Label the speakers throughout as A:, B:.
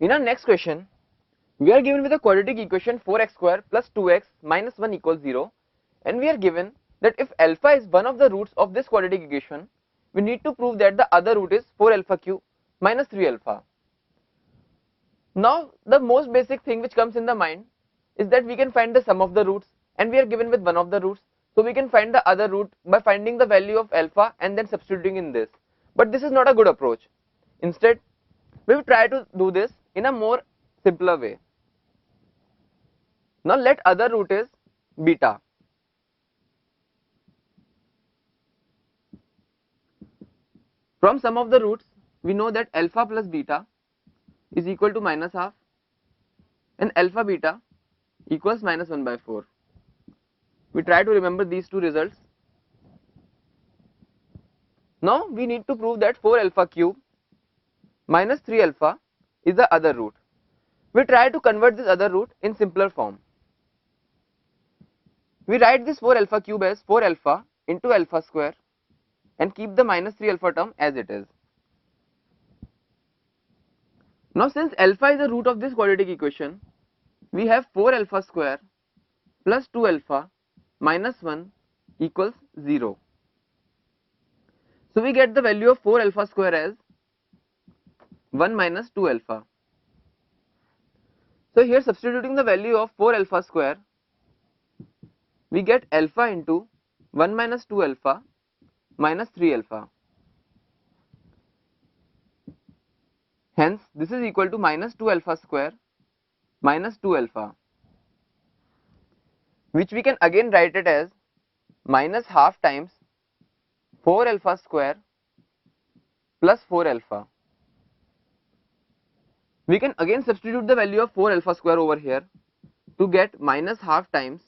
A: In our next question, we are given with a quadratic equation 4x square plus 2x minus 1 equals 0, and we are given that if alpha is one of the roots of this quadratic equation, we need to prove that the other root is 4 alpha cube minus 3 alpha. Now the most basic thing which comes in the mind is that we can find the sum of the roots, and we are given with one of the roots, so we can find the other root by finding the value of alpha and then substituting in this. But this is not a good approach. Instead, we will try to do this in a more simpler way. Now let other root is beta. From sum of the roots, we know that alpha plus beta is equal to minus half and alpha beta equals minus 1 by 4. We try to remember these two results. Now we need to prove that 4 alpha cube minus 3 alpha is the other root. We try to convert this other root in simpler form. We write this 4 alpha cube as 4 alpha into alpha square and keep the minus 3 alpha term as it is. Now since alpha is the root of this quadratic equation, we have 4 alpha square plus 2 alpha minus 1 equals 0. So we get the value of 4 alpha square as 1 minus 2 alpha. So here substituting the value of 4 alpha square, we get alpha into 1 minus 2 alpha minus 3 alpha. Hence this is equal to minus 2 alpha square minus 2 alpha, which we can again write it as minus half times 4 alpha square plus 4 alpha. We can again substitute the value of 4 alpha square over here to get minus half times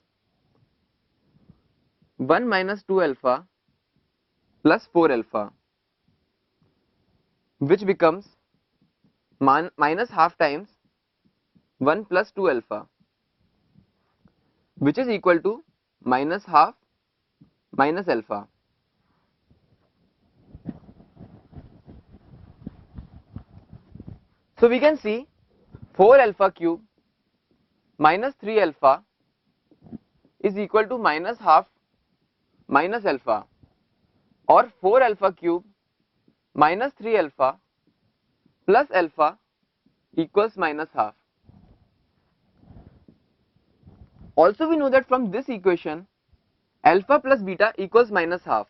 A: 1 minus 2 alpha plus 4 alpha, which becomes minus half times 1 plus 2 alpha, which is equal to minus half minus alpha. So we can see 4 alpha cube minus 3 alpha is equal to minus half minus alpha, or 4 alpha cube minus 3 alpha plus alpha equals minus half. Also we know that from this equation alpha plus beta equals minus half.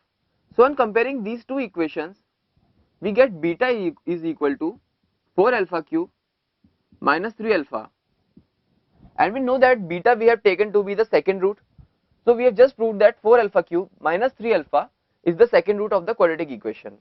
A: So on comparing these two equations, we get beta is equal to 4 alpha cube minus 3 alpha, and we know that beta we have taken to be the second root. So we have just proved that 4 alpha cube minus 3 alpha is the second root of the quadratic equation.